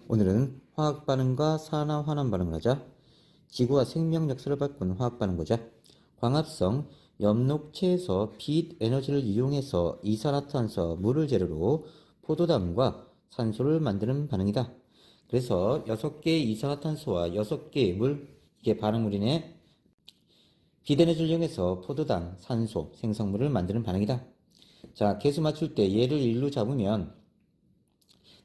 오늘은 화학 반응과 산화 환원 반응을 하자. 지구와 생명 역사를 바꾼 화학 반응 보자. 광합성 엽록체에서 빛 에너지를 이용해서 이산화탄소와 물을 재료로 포도당과 산소를 만드는 반응이다. 그래서 6개의 이산화탄소와 6개의 물, 이게 반응물이네. 빛 에너지를 이용해서 포도당, 산소, 생성물을 만드는 반응이다. 자, 개수 맞출 때 얘를 1로 잡으면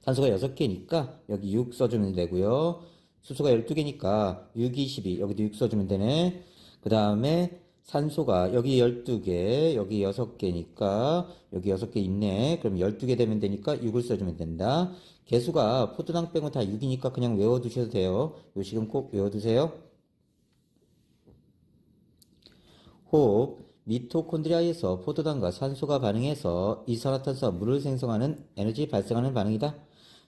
산소가 6개니까 여기 6 써주면 되고요. 수소가 12개니까 6, 22 여기도 6 써주면 되네. 그 다음에 산소가 여기 12개 여기 6개니까 여기 6개 있네. 그럼 12개 되면 되니까 6을 써주면 된다. 개수가 포도당 빼고 다 6이니까 그냥 외워두셔도 돼요. 요 식은 꼭 외워두세요. 호흡 미토콘드리아에서 포도당과 산소가 반응해서 이산화탄소와 물을 생성하는 에너지 발생하는 반응이다.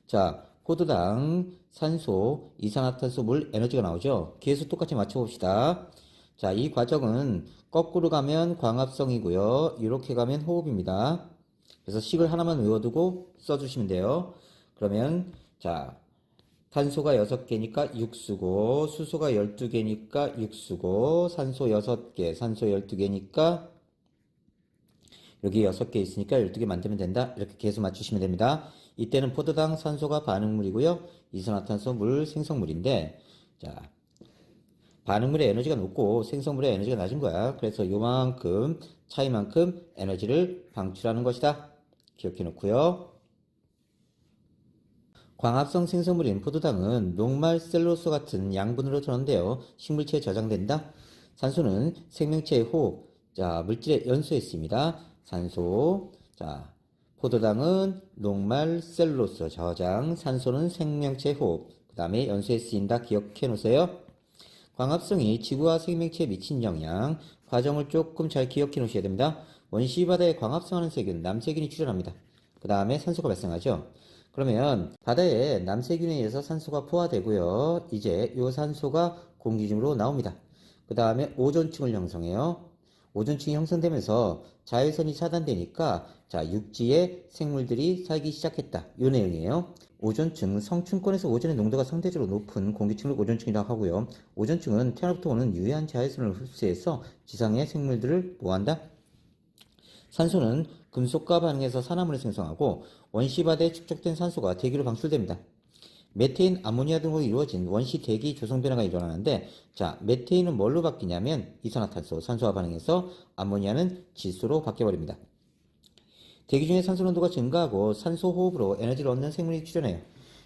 자, 포도당, 산소, 이산화탄소, 물, 에너지가 나오죠? 개수 똑같이 맞춰봅시다. 자, 이 과정은 거꾸로 가면 광합성이고요. 이렇게 가면 호흡입니다. 그래서 식을 하나만 외워두고 써주시면 돼요. 그러면 자, 탄소가 6개니까 6쓰고 수소가 12개니까 6쓰고 산소 6개, 산소 12개니까 여기 6개 있으니까 12개 만들면 된다. 이렇게 계수 맞추시면 됩니다. 이때는 포도당 산소가 반응물이고요. 이산화탄소 물 생성물인데 자, 반응물의 에너지가 높고 생성물의 에너지가 낮은 거야. 그래서 요만큼 차이만큼 에너지를 방출하는 것이다. 기억해 놓고요. 광합성 생성물인 포도당은 녹말 셀룰로스 같은 양분으로 전환되어 식물체에 저장된다. 산소는 생명체의 호흡, 자, 물질의 연소에 쓰입니다. 산소, 자, 포도당은 녹말 셀룰로스 저장, 산소는 생명체 호흡, 그 다음에 연소에 쓰인다. 기억해 놓으세요. 광합성이 지구와 생명체에 미친 영향, 과정을 조금 잘 기억해 놓으셔야 됩니다. 원시 바다에 광합성하는 세균, 남세균이 출현합니다. 그 다음에 산소가 발생하죠. 그러면 바다에 남세균에 의해서 산소가 포화되고요. 이제 이 산소가 공기 중으로 나옵니다. 그 다음에 오존층을 형성해요. 오존층이 형성되면서 자외선이 차단되니까 자, 육지에 생물들이 살기 시작했다. 이 내용이에요. 오존층, 성층권에서 오존의 농도가 상대적으로 높은 공기층을 오존층이라고 하고요. 오존층은 태양으로부터 오는 유해한 자외선을 흡수해서 지상의 생물들을 보호한다. 산소는 금속과 반응해서 산화물을 생성하고 원시바다에 축적된 산소가 대기로 방출됩니다. 메테인, 아모니아 등으로 이루어진 원시 대기 조성 변화가 일어나는데 자, 메테인은 뭘로 바뀌냐면 이산화탄소, 산소와 반응해서 아모니아는 질소로 바뀌어버립니다. 대기 중에 산소 농도가 증가하고 산소 호흡으로 에너지를 얻는 생물이 출현해요.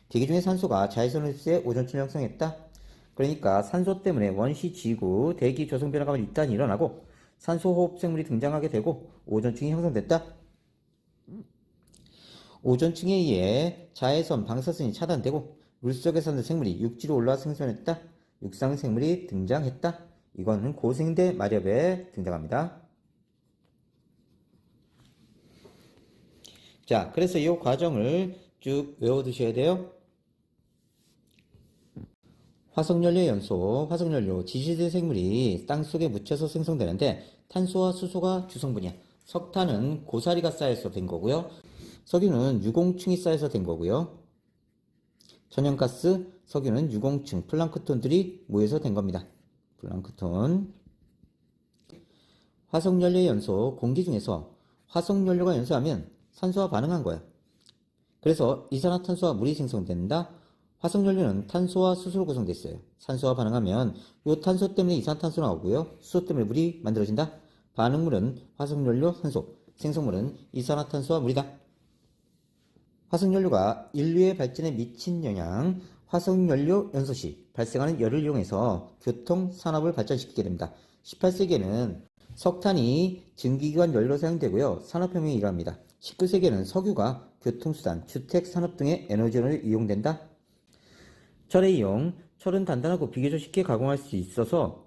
대기 중에 산소가 자외선을 흡수해 오존층을 형성했다. 그러니까 산소 때문에 원시 지구 대기 조성 변화가 일단 일어나고 산소 호흡 생물이 등장하게 되고 오존층이 형성됐다. 오존층에 의해 자외선, 방사선이 차단되고 물속에 사는 생물이 육지로 올라와 생존했다. 육상 생물이 등장했다. 이거는 고생대 마렵에 등장합니다. 자, 그래서 이 과정을 쭉 외워두셔야 돼요. 화석연료 연소, 화석연료, 지질대 생물이 땅속에 묻혀서 생성되는데 탄소와 수소가 주성분이야. 석탄은 고사리가 쌓여서 된 거고요. 석유는 유공층이 쌓여서 된 거고요. 천연가스, 석유는 유공층, 플랑크톤들이 모여서 된 겁니다. 플랑크톤. 화석연료의 연소, 공기 중에서 화석연료가 연소하면 산소와 반응한 거야. 그래서 이산화탄소와 물이 생성된다. 화석연료는 탄소와 수소로 구성되어 있어요. 산소와 반응하면 이 탄소 때문에 이산화탄소 나오고요. 수소 때문에 물이 만들어진다. 반응물은 화석연료, 산소, 생성물은 이산화탄소와 물이다. 화석연료가 인류의 발전에 미친 영향, 화석연료 연소 시 발생하는 열을 이용해서 교통, 산업을 발전시키게 됩니다. 18세기에는 석탄이 증기기관 연료로 사용되고요. 산업혁명이 일어납니다. 19세기에는 석유가 교통수단, 주택, 산업 등의 에너지원으로 이용된다. 철의 이용, 철은 단단하고 비교적 쉽게 가공할 수 있어서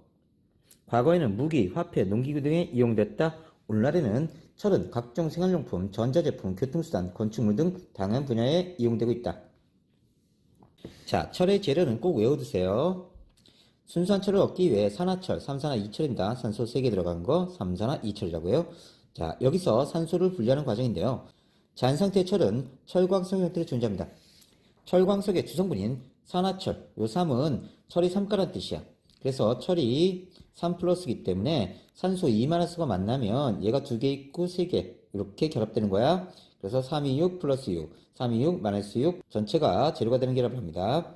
과거에는 무기, 화폐, 농기구 등에 이용됐다. 오늘날에는 철은 각종 생활용품, 전자제품, 교통수단, 건축물 등 다양한 분야에 이용되고 있다. 자, 철의 재료는 꼭 외워두세요. 순수한 철을 얻기 위해 산화철, 삼산화 2철입니다. 산소 3개 들어간 거 삼산화 2철이라고요. 자, 여기서 산소를 분리하는 과정인데요. 자연상태의 철은 철광성 형태로 존재합니다. 철광석의 주성분인 산화철, 요 3은 철이 3가라는 뜻이야. 그래서 철이 3 플러스이기 때문에 산소 2-수가 만나면 얘가 2개 있고 3개 이렇게 결합되는 거야. 그래서 326 플러스 6, 326 마이너스 6 전체가 제로가 되는 결합을 합니다.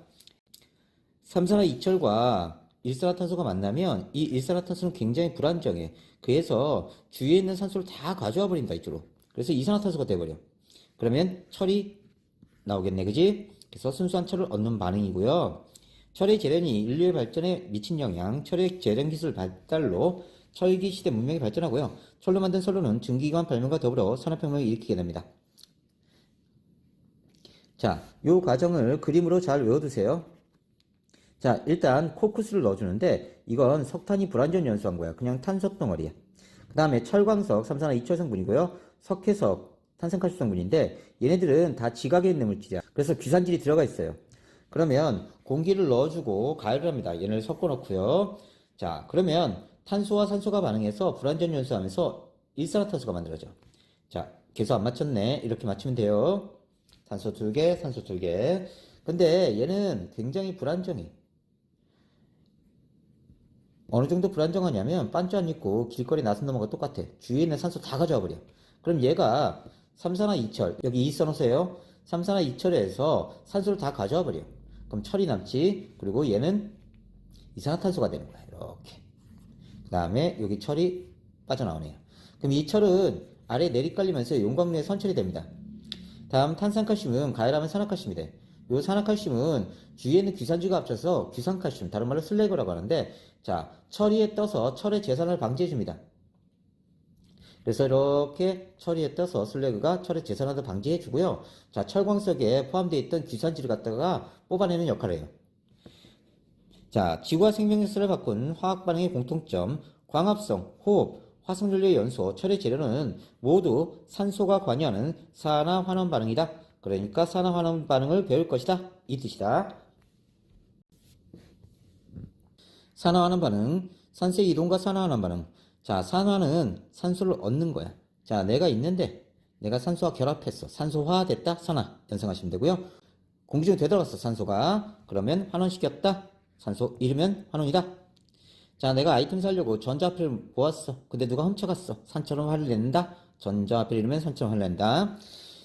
삼산화이철과 일산화탄소가 만나면 이 일산화탄소는 굉장히 불안정해. 그래서 주위에 있는 산소를 다 가져와 버린다, 이쪽으로. 그래서 이산화탄소가 돼버려. 그러면 철이 나오겠네, 그지? 그래서 순수한 철을 얻는 반응이고요. 철의 재련이 인류의 발전에 미친 영향, 철의 재련 기술 발달로 철기 시대 문명이 발전하고요. 철로 만든 선로는 증기기관 발명과 더불어 산업혁명을 일으키게 됩니다. 자, 요 과정을 그림으로 잘 외워두세요. 자, 일단 코쿠스를 넣어주는데 이건 석탄이 불완전 연소한 거야. 그냥 탄소 덩어리야. 그 다음에 철광석, 삼산화이철 성분이고요. 석회석, 탄산칼슘 성분인데 얘네들은 다 지각에 있는 물질이야. 그래서 귀산질이 들어가 있어요. 그러면 공기를 넣어주고 가열을 합니다. 얘네를 섞어 놓고요. 자, 그러면 탄소와 산소가 반응해서 불완전 연소하면서 일산화탄소가 만들어져. 자, 계속 안 맞췄네. 이렇게 맞추면 돼요. 탄소 2개, 산소 2개. 근데 얘는 굉장히 불안정해. 어느 정도 불안정하냐면 반주 안 입고 길거리 나선 놈하고 똑같아. 주위에 있는 산소 다 가져와 버려. 그럼 얘가 삼산화이철, 여기 이 써놓으세요. 삼산화이철에서 산소를 다 가져와 버려. 그럼 철이 남지. 그리고 얘는 이산화탄소가 되는 거야. 이렇게. 그 다음에 여기 철이 빠져나오네요. 그럼 이 철은 아래 내리깔리면서 용광로에 선철이 됩니다. 다음 탄산칼슘은 가열하면 산화칼슘이 돼. 요 산화칼슘은 주위에 있는 귀산주가 합쳐서 귀산칼슘, 다른 말로 슬래그라고 하는데, 자, 철위에 떠서 철의 재산을 방지해줍니다. 그래서 이렇게 철위에 떠서 슬래그가 철의 재산을 방지해주고요. 자, 철광석에 포함되어 있던 귀산지를 갖다가 뽑아내는 역할을 해요. 자, 지구와 생명 역사를 바꾼 화학 반응의 공통점, 광합성, 호흡, 화석연료의 연소, 철의 재료는 모두 산소가 관여하는 산화환원 반응이다. 그러니까 산화환원 반응을 배울 것이다. 이 뜻이다. 산화환원 반응, 산소의 이동과 산화환원 반응. 자, 산화는 산소를 얻는 거야. 자, 내가 있는데 내가 산소와 결합했어. 산소화됐다. 산화 연상하시면 되고요. 공기 중에 되돌아갔어. 산소가. 그러면 환원시켰다. 산소 잃으면 환원이다. 자, 내가 아이템 사려고 전자화폐를 보았어. 근데 누가 훔쳐갔어. 산처럼 화를 낸다. 전자화폐를 잃으면 산처럼 화를 낸다.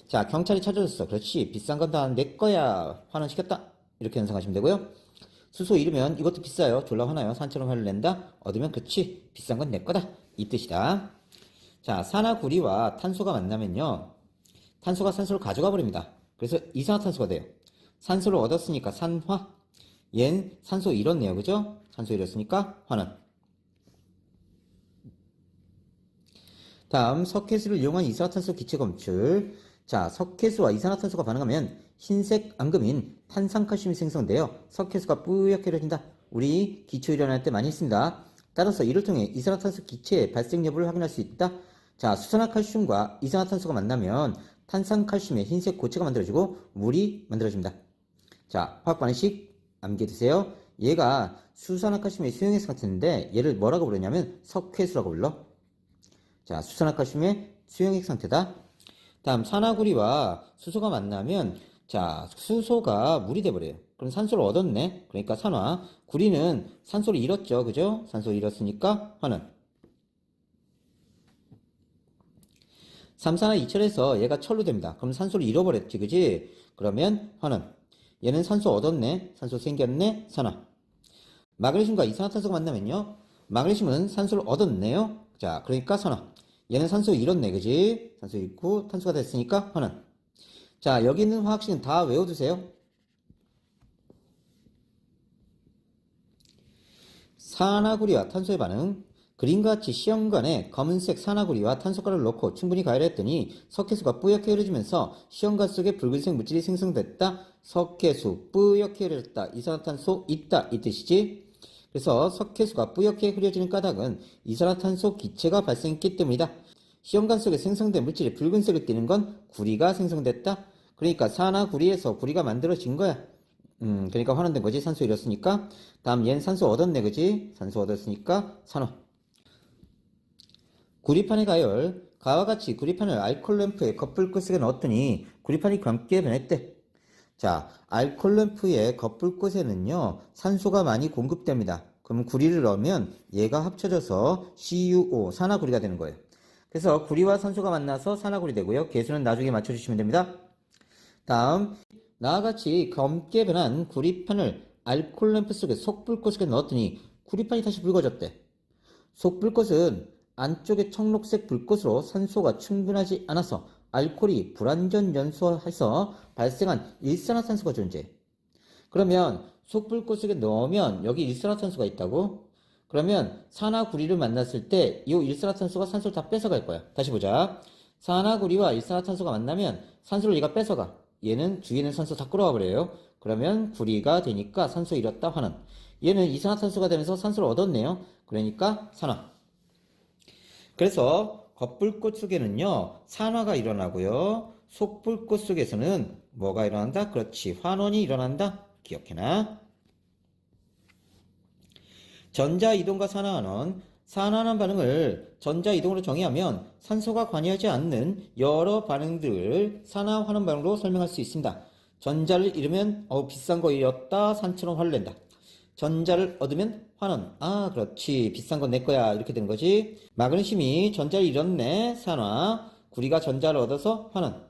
자, 경찰이 찾아줬어. 그렇지. 비싼 건 다 내 거야. 환원시켰다. 이렇게 연상하시면 되고요. 수소 잃으면 이것도 비싸요. 졸라 화나요. 산처럼 화를 낸다. 얻으면 그렇지. 비싼 건 내 거다. 이 뜻이다. 자, 산화구리와 탄소가 만나면요. 탄소가 산소를 가져가 버립니다. 그래서 이산화탄소가 돼요. 산소를 얻었으니까 산화. 얜 산소 잃었네요. 그죠? 산소 잃었으니까 환원. 다음 석회수를 이용한 이산화탄소 기체 검출. 자, 석회수와 이산화탄소가 반응하면 흰색 앙금인 탄산칼슘이 생성되어 석회수가 뿌옇게 흐려진다. 우리 기초 일어날 때 많이 했습니다. 따라서 이를 통해 이산화탄소 기체의 발생 여부를 확인할 수 있다. 자, 수산화칼슘과 이산화탄소가 만나면 탄산칼슘의 흰색 고체가 만들어지고 물이 만들어집니다. 자, 화학 반응식 암기해두세요. 얘가 수산화칼슘의 수용액 상태인데 얘를 뭐라고 부르냐면 석회수라고 불러. 자, 수산화칼슘의 수용액 상태다. 다음 산화구리와 수소가 만나면 자, 수소가 물이 돼버려요. 그럼 산소를 얻었네. 그러니까 산화. 구리는 산소를 잃었죠. 그죠? 산소를 잃었으니까 환원. 삼산화이철에서 얘가 철로 됩니다. 그럼 산소를 잃어버렸지. 그지? 그러면 환원. 얘는 산소 얻었네. 산소 생겼네. 산화. 마그네슘과 이산화탄소가 만나면요. 마그네슘은 산소를 얻었네요. 자, 그러니까 산화. 얘는 산소 잃었네. 그지? 산소 잃고 탄소가 됐으니까 환원. 자, 여기 있는 화학식은 다 외워두세요. 산화구리와 탄소의 반응. 그림과 같이 시험관에 검은색 산화구리와 탄소가루를 넣고 충분히 가열했더니 석회수가 뿌옇게 흐려지면서 시험관 속에 붉은색 물질이 생성됐다. 석회수 뿌옇게 흐려졌다. 이산화탄소 있다. 이 뜻이지. 그래서 석회수가 뿌옇게 흐려지는 까닭은 이산화탄소 기체가 발생했기 때문이다. 시험관 속에 생성된 물질이 붉은색을 띠는 건 구리가 생성됐다. 그러니까 산화구리에서 구리가 만들어진 거야. 그러니까 환원된 거지. 산소 잃었으니까. 다음 얘는 산소 얻었네. 그지? 산소 얻었으니까 산화. 구리판의 가열. 가와 같이 구리판을 알코올 램프에 거풀 끄스에 넣었더니 구리판이 검게 변했대. 자, 알콜램프의 겉불꽃에는요, 산소가 많이 공급됩니다. 그럼 구리를 넣으면 얘가 합쳐져서 CuO, 산화구리가 되는 거예요. 그래서 구리와 산소가 만나서 산화구리 되고요. 개수는 나중에 맞춰주시면 됩니다. 다음, 나와 같이 검게 변한 구리판을 알콜램프 속에 속불꽃 속에 넣었더니 구리판이 다시 붉어졌대. 속불꽃은 안쪽에 청록색 불꽃으로 산소가 충분하지 않아서 알코올이 불완전 연소해서 발생한 일산화탄소가 존재해. 그러면 속불꽃 속에 넣으면 여기 일산화탄소가 있다고? 그러면 산화구리를 만났을 때 이 일산화탄소가 산소를 다 뺏어갈 거야. 다시 보자. 산화구리와 일산화탄소가 만나면 산소를 얘가 뺏어가. 얘는 주위에 있는 산소 다 끌어와 버려요. 그러면 구리가 되니까 산소 잃었다 환원. 얘는 이산화탄소가 되면서 산소를 얻었네요. 그러니까 산화. 그래서 겉불꽃 속에는요, 산화가 일어나고요. 속불꽃 속에서는 뭐가 일어난다? 그렇지, 환원이 일어난다. 기억해놔. 전자이동과 산화환원. 산화환원 반응을 전자이동으로 정의하면 산소가 관여하지 않는 여러 반응들을 산화환원 반응으로 설명할 수 있습니다. 전자를 잃으면 비싼 거 잃었다. 산처럼 화를 낸다. 전자를 얻으면 환원. 아, 그렇지. 비싼 건 내 거야. 이렇게 되는 거지. 마그네슘이 전자를 잃었네. 산화. 구리가 전자를 얻어서 환원.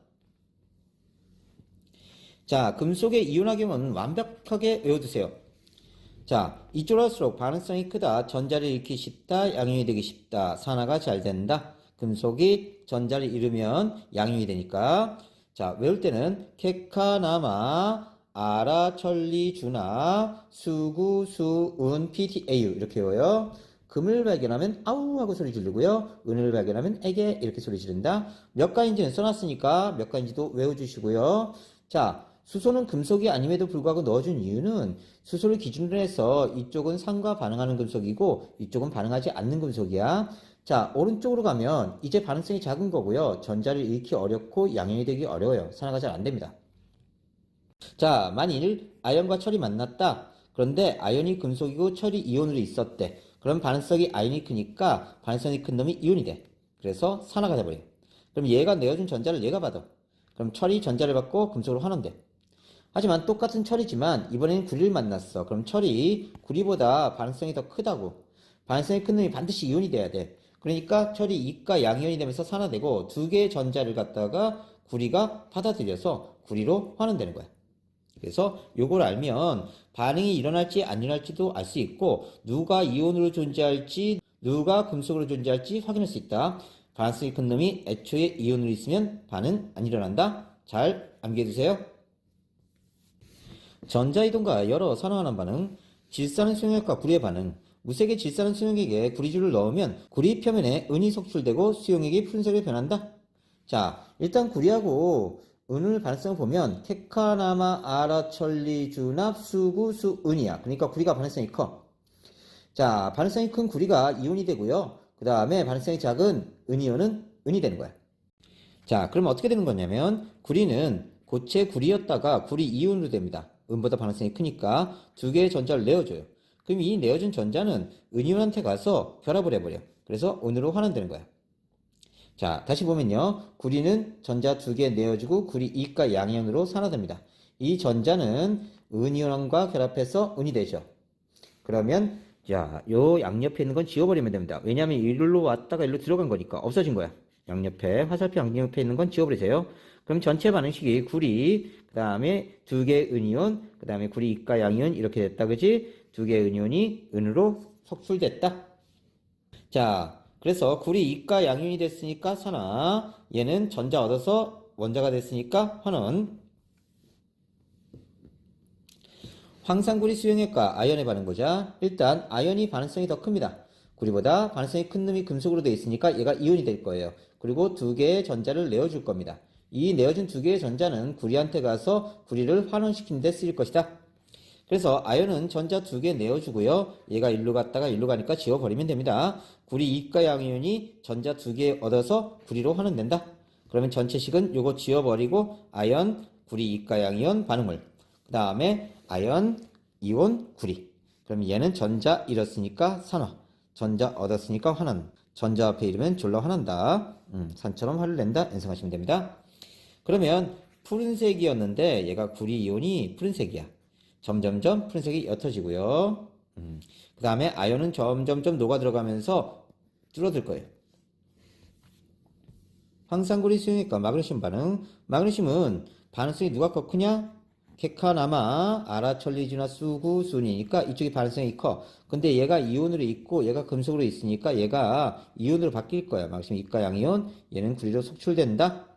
자, 금속의 이온화경은 완벽하게 외워두세요. 자, 이쪽으로 할수록 반응성이 크다. 전자를 잃기 쉽다. 양이온이 되기 쉽다. 산화가 잘 된다. 금속이 전자를 잃으면 양이온이 되니까. 자, 외울 때는 케카나마 아라, 천리, 주나, 수구, 수은, PTAU 이렇게 외워요. 금을 발견하면 아우 하고 소리 지르고요. 은을 발견하면 에게 이렇게 소리 지른다. 몇 가지인지는 써놨으니까 몇 가지인지도 외워주시고요. 자, 수소는 금속이 아님에도 불구하고 넣어준 이유는 수소를 기준으로 해서 이쪽은 산과 반응하는 금속이고 이쪽은 반응하지 않는 금속이야. 자, 오른쪽으로 가면 이제 반응성이 작은 거고요. 전자를 잃기 어렵고 양이온이 되기 어려워요. 산화가 잘 안 됩니다. 자, 만일 아연과 철이 만났다. 그런데 아연이 금속이고 철이 이온으로 있었대. 그럼 반응성이 아연이 크니까 반응성이 큰 놈이 이온이 돼. 그래서 산화가 돼버려. 그럼 얘가 내어준 전자를 얘가 받아. 그럼 철이 전자를 받고 금속으로 환원돼. 하지만 똑같은 철이지만 이번에는 구리를 만났어. 그럼 철이 구리보다 반응성이 더 크다고. 반응성이 큰 놈이 반드시 이온이 돼야 돼. 그러니까 철이 이가 양이온이 되면서 산화되고 두 개의 전자를 갖다가 구리가 받아들여서 구리로 환원되는 거야. 그래서 요걸 알면 반응이 일어날지 안 일어날지도 알 수 있고 누가 이온으로 존재할지 누가 금속으로 존재할지 확인할 수 있다. 반응성이 큰 놈이 애초에 이온으로 있으면 반응 안 일어난다. 잘 암기해두세요. 전자이동과 여러 산화환원 반응, 질산은 수용액과 구리의 반응. 무색의 질산은 수용액에 구리줄을 넣으면 구리 표면에 은이 속출되고 수용액이 푸른색으로 변한다. 자, 일단 구리하고 은을 반응성을 보면 케카나마 아라 천리 주납 수구 수은이야. 그러니까 구리가 반응성이 커. 자, 반응성이 큰 구리가 이온이 되고요. 그 다음에 반응성이 작은 은이온은 은이 되는 거야. 자, 그럼 어떻게 되는 거냐면 구리는 고체 구리였다가 구리 이온으로 됩니다. 은보다 반응성이 크니까 두 개의 전자를 내어줘요. 그럼 이 내어준 전자는 은이온한테 가서 결합을 해버려. 그래서 은으로 환원되는 거야. 자, 다시 보면요. 구리는 전자 두 개 내어주고 구리 이가 양이온으로 산화됩니다. 이 전자는 은이온과 결합해서 은이 되죠. 그러면 자, 요 양옆에 있는 건 지워버리면 됩니다. 왜냐하면 이리로 왔다가 이리로 들어간 거니까 없어진 거야. 양옆에 화살표 양옆에 있는 건 지워버리세요. 그럼 전체 반응식이 구리, 그 다음에 두 개의 은이온, 그 다음에 구리 이가 양이온 이렇게 됐다, 그지? 두 개의 은이온이 은으로 속출됐다. 자, 그래서 구리 이가 양이온이 됐으니까 산화, 얘는 전자 얻어서 원자가 됐으니까 환원. 황산구리 수용액과 아연의 반응 보자. 일단 아연이 반응성이 더 큽니다. 구리보다 반응성이 큰 놈이 금속으로 되어 있으니까 얘가 이온이 될 거예요. 그리고 두 개의 전자를 내어줄 겁니다. 이 내어준 두 개의 전자는 구리한테 가서 구리를 환원시키는 데 쓰일 것이다. 그래서 아연은 전자 두 개 내어주고요. 얘가 일로 갔다가 일로 가니까 지워버리면 됩니다. 구리 이가 양이온이 전자 두 개 얻어서 구리로 환원된다. 그러면 전체식은 요거 지워버리고 아연, 구리 이가 양이온 반응물. 그 다음에 아연, 이온, 구리. 그럼 얘는 전자 잃었으니까 산화. 전자 얻었으니까 환원. 전자 앞에 잃으면 졸라 화난다. 산처럼 화를 낸다. 연상하시면 됩니다. 그러면 푸른색이었는데 얘가 구리 이온이 푸른색이야. 점점점 푸른색이 옅어지고요. 그 다음에 아연은 점점점 녹아 들어가면서 줄어들 거예요. 황산구리 수용액과 마그네슘 반응. 마그네슘은 반응성이 누가 더 크냐? 케카나마, 아라철리지나 수구순이니까 이쪽이 반응성이 커. 근데 얘가 이온으로 있고 얘가 금속으로 있으니까 얘가 이온으로 바뀔 거야. 마그네슘 이가 양이온, 얘는 구리로 속출된다.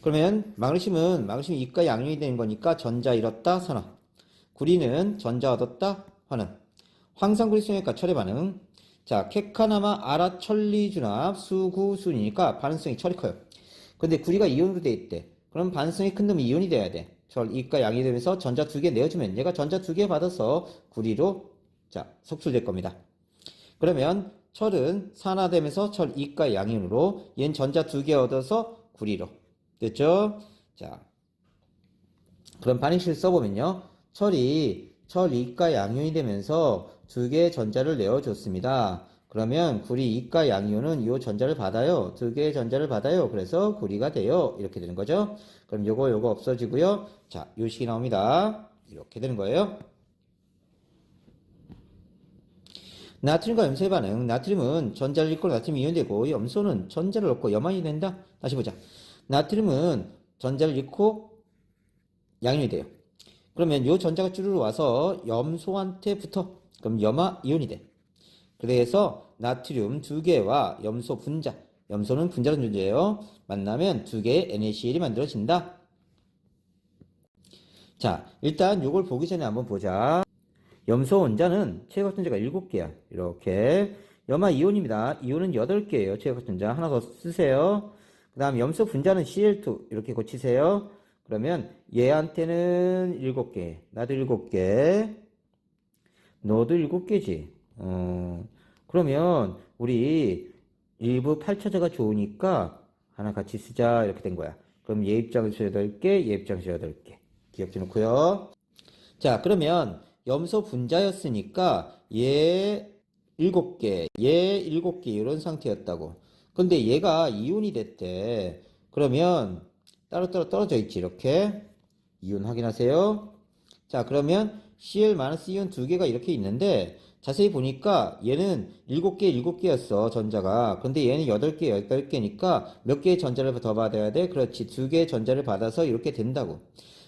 그러면 마그네슘이 이가 양이온이 되는 거니까 전자 잃었다, 산화. 구리는 전자 얻었다, 환원. 황산구리 수용액과 철의 반응. 자, 케카나마, 아라철리준합, 수구순이니까 반응성이 철이 커요. 근데 구리가 이온으로 돼 있대. 그럼 반응성이 큰 놈이 이온이 돼야 돼. 철 이가 양이 되면서 전자 두 개 내어주면 얘가 전자 두 개 받아서 구리로 자 속출될 겁니다. 그러면 철은 산화되면서 철 이가 양이온으로 얘는 전자 두 개 얻어서 구리로 됐죠? 자, 그럼 반응식을 써보면요. 철이 철 이가 양이온이 되면서 두 개의 전자를 내어줬습니다. 그러면 구리 이가 양이온은 이 전자를 받아요. 두 개의 전자를 받아요. 그래서 구리가 돼요. 이렇게 되는 거죠. 그럼 요거 없어지고요. 자, 요 식이 나옵니다. 이렇게 되는 거예요. 나트륨과 염소의 반응. 나트륨은 전자를 잃고 나트륨 이온되고 염소는 전자를 얻고 염환이 된다. 다시 보자. 나트륨은 전자를 잃고 양이온이 돼요. 그러면 요 전자가 쭈르르 와서 염소한테 붙어. 그럼 염화 이온이 돼. 그래서 나트륨 두 개와 염소 분자, 염소는 분자로 존재해요. 만나면 두 개의 NaCl이 만들어진다. 자, 일단 요걸 보기 전에 한번 보자. 염소 원자는 최고각 전자가 7개야. 이렇게. 염화 이온입니다. 이온은 8개예요. 최고각 전자. 하나 더 쓰세요. 그 다음 염소 분자는 Cl2. 이렇게 고치세요. 그러면 얘한테는 7개. 나도 7개. 너도 7개지. 그러면 우리 일부 8차제가 좋으니까 하나 같이 쓰자 이렇게 된 거야. 그럼 얘 입장에서 8개, 얘 입장에서 8개. 기억해 놓고요. 자, 그러면 염소 분자였으니까 얘 7개, 얘 7개 이런 상태였다고. 근데 얘가 이온이 됐대. 그러면 따로따로 떨어져 있지 이렇게. 이온 확인하세요. 자, 그러면 Cl-이온 두 개가 이렇게 있는데 자세히 보니까 얘는 7개였어, 전자가. 근데 얘는 8개, 8개니까 몇 개의 전자를 더 받아야 돼? 그렇지. 두 개의 전자를 받아서 이렇게 된다고.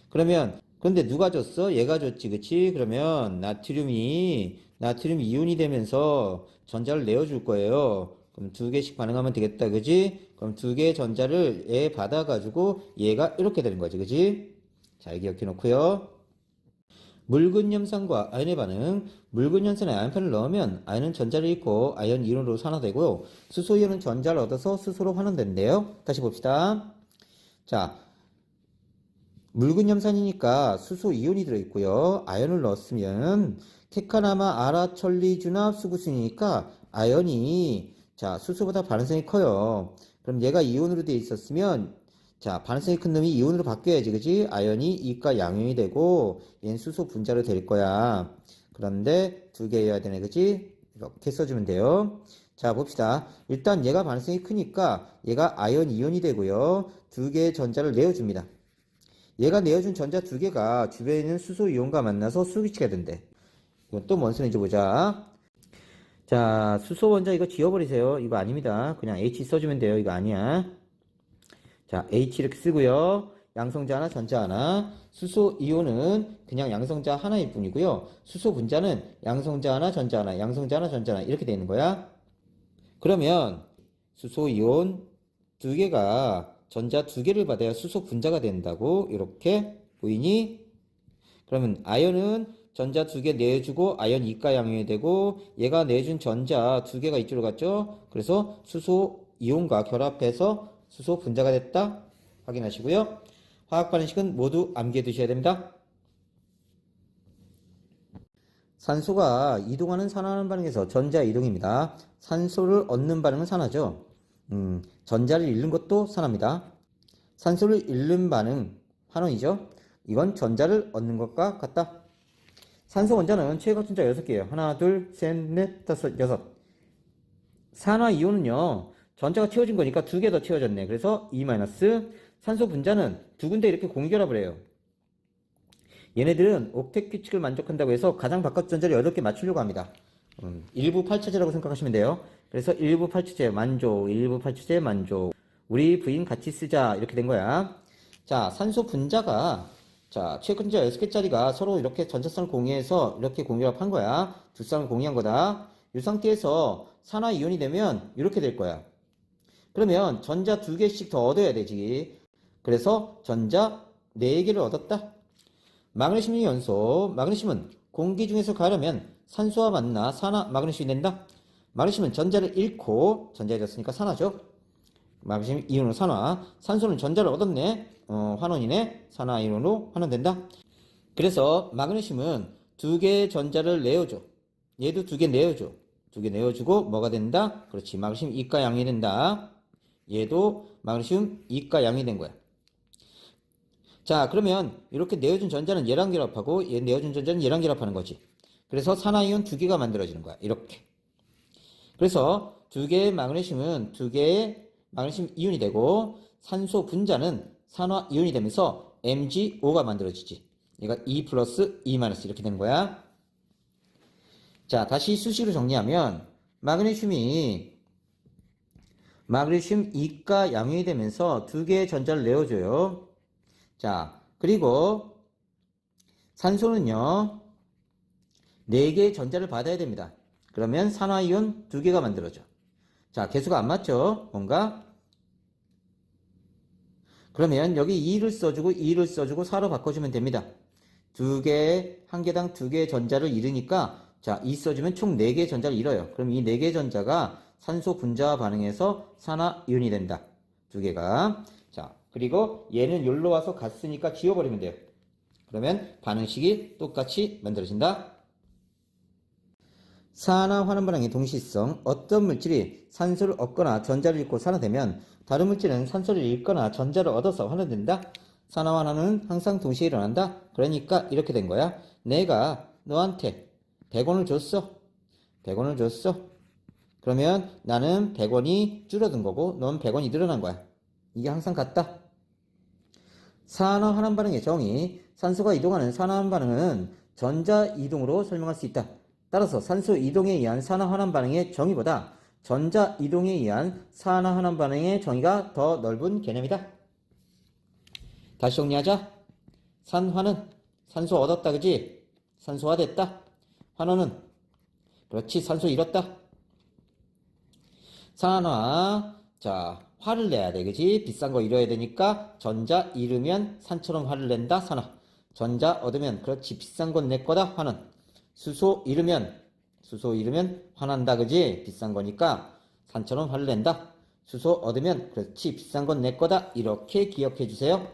그러면, 근데 누가 줬어? 얘가 줬지, 그치? 그러면 나트륨 이온이 되면서 전자를 내어줄 거예요. 그럼 두 개씩 반응하면 되겠다, 그지? 그럼 두 개의 전자를 얘 받아가지고 얘가 이렇게 되는 거지, 그지? 잘 기억해 놓고요. 묽은 염산과 아연의 반응. 묽은 염산에 아연판을 넣으면 아연은 전자를 잃고 아연 이온으로 산화되고요. 수소 이온은 전자를 얻어서 수소로 환원된대요. 다시 봅시다. 자, 묽은 염산이니까 수소 이온이 들어있고요. 아연을 넣었으면 케카나마 아라철리준합 수구순이니까 아연이 자 수소보다 반응성이 커요. 그럼 얘가 이온으로 되어 있었으면 자, 반응성이 큰 놈이 이온으로 바뀌어야지, 그지? 아연이 이가 양이온이 되고, 얘는 수소 분자로 될 거야. 그런데 두 개여야 되네, 그지? 이렇게 써주면 돼요. 자, 봅시다. 일단 얘가 반응성이 크니까 얘가 아연 이온이 되고요. 두 개의 전자를 내어줍니다. 얘가 내어준 전자 두 개가 주변에 있는 수소 이온과 만나서 수기치가 된대. 이건 또 뭔 소리인지 보자. 자, 수소 원자 이거 지워버리세요. 이거 아닙니다. 그냥 H 써주면 돼요. 이거 아니야. 자, H 이렇게 쓰고요. 양성자 하나, 전자 하나. 수소 이온은 그냥 양성자 하나일 뿐이고요. 수소 분자는 양성자 하나, 전자 하나, 양성자 하나, 전자 하나 이렇게 되는 거야. 그러면 수소 이온 두 개가 전자 두 개를 받아야 수소 분자가 된다고 이렇게 보이니? 그러면 아연은 전자 두 개 내주고 아연 이가 양이온이 되고 얘가 내준 전자 두 개가 이쪽으로 갔죠. 그래서 수소 이온과 결합해서 수소 분자가 됐다 확인하시고요. 화학 반응식은 모두 암기해 두셔야 됩니다. 산소가 이동하는 산화하는 반응에서 전자 이동입니다. 산소를 얻는 반응은 산화죠. 전자를 잃는 것도 산화입니다. 산소를 잃는 반응 환원이죠. 이건 전자를 얻는 것과 같다. 산소 원자는 최고각 전자 6개예요. 하나, 둘, 셋, 넷, 다섯, 여섯. 산화 이온은요. 전자가 채워진 거니까 두 개 더 채워졌네. 그래서 2 마이너스 산소 분자는 두 군데 이렇게 공결합을 해요. 얘네들은 옥텟 규칙을 만족한다고 해서 가장 바깥 전자를 8개 맞추려고 합니다. 일부 8차제라고 생각하시면 돼요. 그래서 일부 8차제 만족, 일부 8차제 만족. 우리 부인 같이 쓰자. 이렇게 된 거야. 자, 산소 분자가 자, 최근자 6개짜리가 서로 이렇게 전자쌍을 공유해서 이렇게 공유합한 거야. 두 쌍을 공유한 거다. 이 상태에서 산화이온이 되면 이렇게 될 거야. 그러면 전자 2개씩 더 얻어야 되지. 그래서 전자 4개를 얻었다. 마그네슘 연소. 마그네슘은 공기 중에서 가려면 산소와 만나 산화 마그네슘이 된다. 마그네슘은 전자를 잃고 전자해졌으니까 산화죠. 마그네슘 이온으로 산화. 산소는 전자를 얻었네. 환원이네. 산화 이온으로 환원된다. 그래서 마그네슘은 2개의 전자를 내어줘. 얘도 2개 내어줘. 2개 내어주고 뭐가 된다? 그렇지. 마그네슘 이가 양이 된다. 얘도 마그네슘 이가 양이 된 거야. 자, 그러면 이렇게 내어준 전자는 얘랑 결합하고 얘 내어준 전자는 얘랑 결합하는 거지. 그래서 산화이온 2개가 만들어지는 거야. 이렇게. 그래서 2개의 마그네슘은 2개의 마그네슘 이온이 되고 산소 분자는 산화이온이 되면서 MgO가 만들어지지. 얘가 E 플러스 E 마이너스 이렇게 되는 거야. 자, 다시 수식으로 정리하면 마그네슘 이가 양용이 되면서 2개의 전자를 내어줘요. 자, 그리고 산소는요 4개의 전자를 받아야 됩니다. 그러면 산화이온 2개가 만들어져. 자, 개수가 안 맞죠? 뭔가? 그러면 여기 2를 써주고 2를 써주고 4로 바꿔주면 됩니다. 2개, 한 개당 2개의 전자를 잃으니까 자, 2 써주면 총 4개의 전자를 잃어요. 그럼 이 4개의 전자가 산소 분자와 반응해서 산화이온이 된다. 2개가. 자, 그리고 얘는 여기로 와서 갔으니까 지워버리면 돼요. 그러면 반응식이 똑같이 만들어진다. 산화 환원 반응의 동시성. 어떤 물질이 산소를 얻거나 전자를 잃고 산화되면 다른 물질은 산소를 잃거나 전자를 얻어서 환원된다. 산화 환원은 항상 동시에 일어난다. 그러니까 이렇게 된 거야. 내가 너한테 100원을 줬어. 100원을 줬어. 그러면 나는 100원이 줄어든 거고 넌 100원이 늘어난 거야. 이게 항상 같다. 산화 환원 반응의 정의. 산소가 이동하는 산화 환원 반응은 전자 이동으로 설명할 수 있다. 따라서 산소 이동에 의한 산화 환원 반응의 정의보다 전자 이동에 의한 산화 환원 반응의 정의가 더 넓은 개념이다. 다시 정리하자. 산화는 산소 얻었다, 그지? 산소화 됐다. 환원은 그렇지, 산소 잃었다. 산화. 자, 화를 내야 돼, 그지? 비싼 거 잃어야 되니까 전자 잃으면 산처럼 화를 낸다. 산화. 전자 얻으면 그렇지, 비싼 건 내 거다. 환원. 수소 잃으면 화난다, 그지? 비싼 거니까 산처럼 화를 낸다. 수소 얻으면 그렇지, 비싼 건 내 거다. 이렇게 기억해 주세요.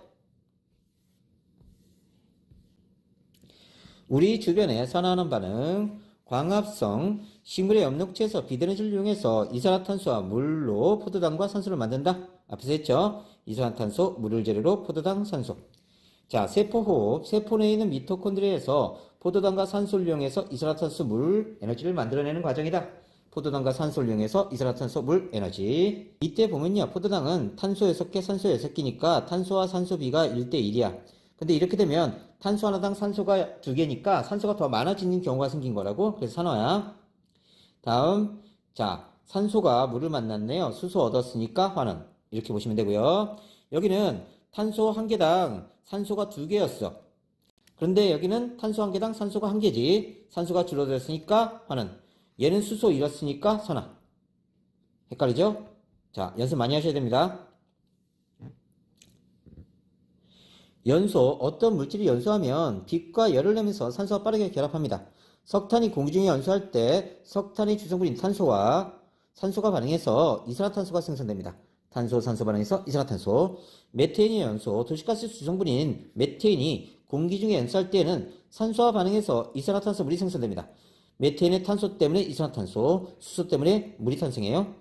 우리 주변에 산화하는 반응. 광합성. 식물의 엽록체에서 비대너질을 이용해서 이산화탄소와 물로 포도당과 산소를 만든다. 앞에서 했죠? 이산화탄소, 물을 재료로 포도당, 산소. 자, 세포호흡. 세포 내에 있는 미토콘드리아에서 포도당과 산소를 이용해서 이산화탄소, 물, 에너지를 만들어내는 과정이다. 포도당과 산소를 이용해서 이산화탄소, 물, 에너지. 이때 보면요, 포도당은 탄소 6개, 산소 6개니까 탄소와 산소 비가 1대1이야. 근데 이렇게 되면 탄소 하나당 산소가 2개니까 산소가 더 많아지는 경우가 생긴 거라고. 그래서 산화야. 다음, 자, 산소가 물을 만났네요. 수소 얻었으니까 환원. 이렇게 보시면 되고요. 여기는 탄소 한 개당 산소가 2개였어. 그런데 여기는 탄소 한 개당 산소가 1개지. 산소가 줄어들었으니까 환원. 얘는 수소 잃었으니까 산화. 헷갈리죠? 자, 연습 많이 하셔야 됩니다. 연소. 어떤 물질이 연소하면 빛과 열을 내면서 산소와 빠르게 결합합니다. 석탄이 공기 중에 연소할 때 석탄의 주성분인 탄소와 산소가 반응해서 이산화탄소가 생성됩니다. 탄소, 산소 반응해서 이산화탄소. 메테인의 연소. 도시가스 주성분인 메테인이 공기 중에 연소할 때에는 산소와 반응해서 이산화탄소 물이 생성됩니다. 메테인의 탄소 때문에 이산화탄소, 수소 때문에 물이 탄생해요.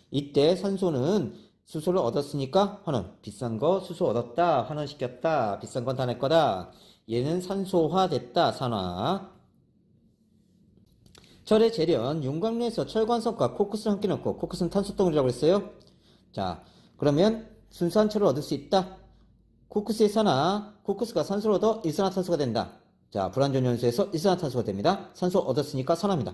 이때 산소는 수소를 얻었으니까 환원. 비싼 거 수소 얻었다. 환원시켰다. 비싼 건 다 내 거다. 얘는 산소화 됐다. 산화. 철의 재련. 윤곽류에서 철관석과 코크스를 함께 넣고, 코크스는 탄소 덩어리라고 했어요. 자, 그러면 순수한 철을 얻을 수 있다. 코크스의 산화, 코크스가 산소를 얻어 일산화탄소가 된다. 자, 불완전 연소에서 일산화탄소가 됩니다. 산소 얻었으니까 산화입니다.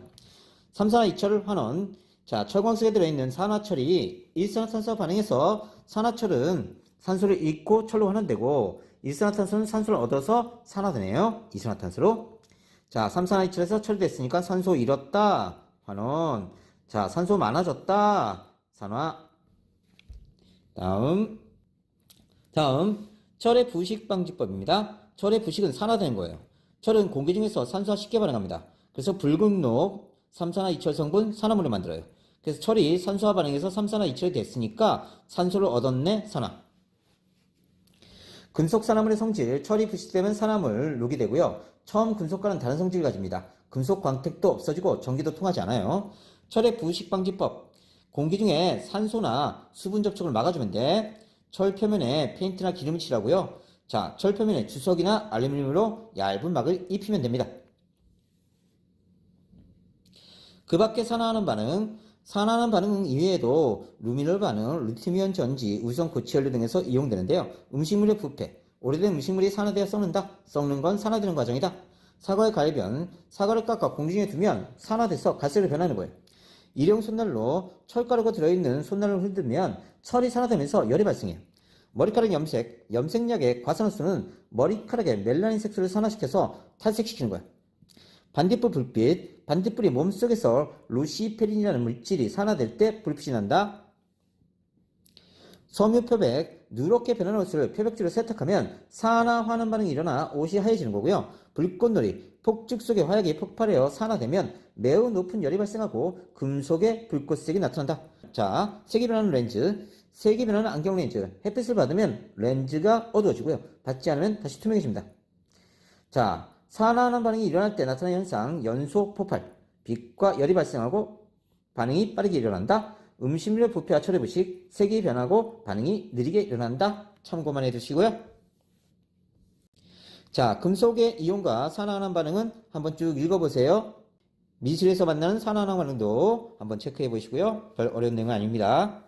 삼산화이철 환원. 자, 철광 속에 들어있는 산화철이 일산화탄소와 반응해서 산화철은 산소를 잃고 철로 환원되고 일산화탄소는 산소를 얻어서 산화되네요. 이산화탄소로. 자, 삼산화이철에서 철이 됐으니까 산소 잃었다. 환원. 자, 산소 많아졌다. 산화. 다음, 철의 부식 방지법입니다. 철의 부식은 산화되는 거예요. 철은 공기 중에서 산소와 쉽게 반응합니다. 그래서 붉은 녹, 삼산화이철 성분, 산화물을 만들어요. 그래서 철이 산소와 반응해서 삼산화이철이 됐으니까 산소를 얻었네, 산화. 금속 산화물의 성질, 철이 부식되면 산화물, 녹이 되고요. 처음 금속과는 다른 성질을 가집니다. 금속 광택도 없어지고 전기도 통하지 않아요. 철의 부식 방지법. 공기 중에 산소나 수분 접촉을 막아주면 돼. 철 표면에 페인트나 기름을 칠하고요. 자, 철 표면에 주석이나 알루미늄으로 얇은 막을 입히면 됩니다. 그 밖에 산화하는 반응 이외에도 루미놀 반응, 리튬이온 전지, 우성 고치연료 등에서 이용되는데요. 음식물의 부패, 오래된 음식물이 산화되어 썩는다. 썩는 건 산화되는 과정이다. 사과의 갈변, 사과를 깎아 공기 중에 두면 산화돼서 갈색으로 변하는 거예요. 일용 손난로, 철가루가 들어있는 손난로를 흔들면 철이 산화되면서 열이 발생해요. 머리카락 염색, 염색약의 과산화수는 머리카락의 멜라닌 색소를 산화시켜서 탈색시키는 거야. 반딧불 불빛, 반딧불이 몸속에서 루시페린이라는 물질이 산화될 때 불빛이 난다. 섬유표백, 누렇게 변하는 옷을 표백제로 세탁하면 산화환원 반응이 일어나 옷이 하얘지는 거고요. 불꽃놀이, 폭죽 속의 화약이 폭발하여 산화되면 매우 높은 열이 발생하고 금속의 불꽃색이 나타난다. 자, 색이 변하는 렌즈, 색이 변하는 안경 렌즈, 햇빛을 받으면 렌즈가 어두워지고요. 받지 않으면 다시 투명해집니다. 자, 산화하는 반응이 일어날 때 나타나는 현상, 연소 폭발, 빛과 열이 발생하고 반응이 빠르게 일어난다. 음식물의 부패와 철의 부식, 색이 변하고 반응이 느리게 일어난다. 참고만 해두시고요. 자, 금속의 이온과 산화하는 반응은 한번 쭉 읽어보세요. 미술에서 만나는 산화하는 반응도 한번 체크해 보시고요. 별 어려운 내용은 아닙니다.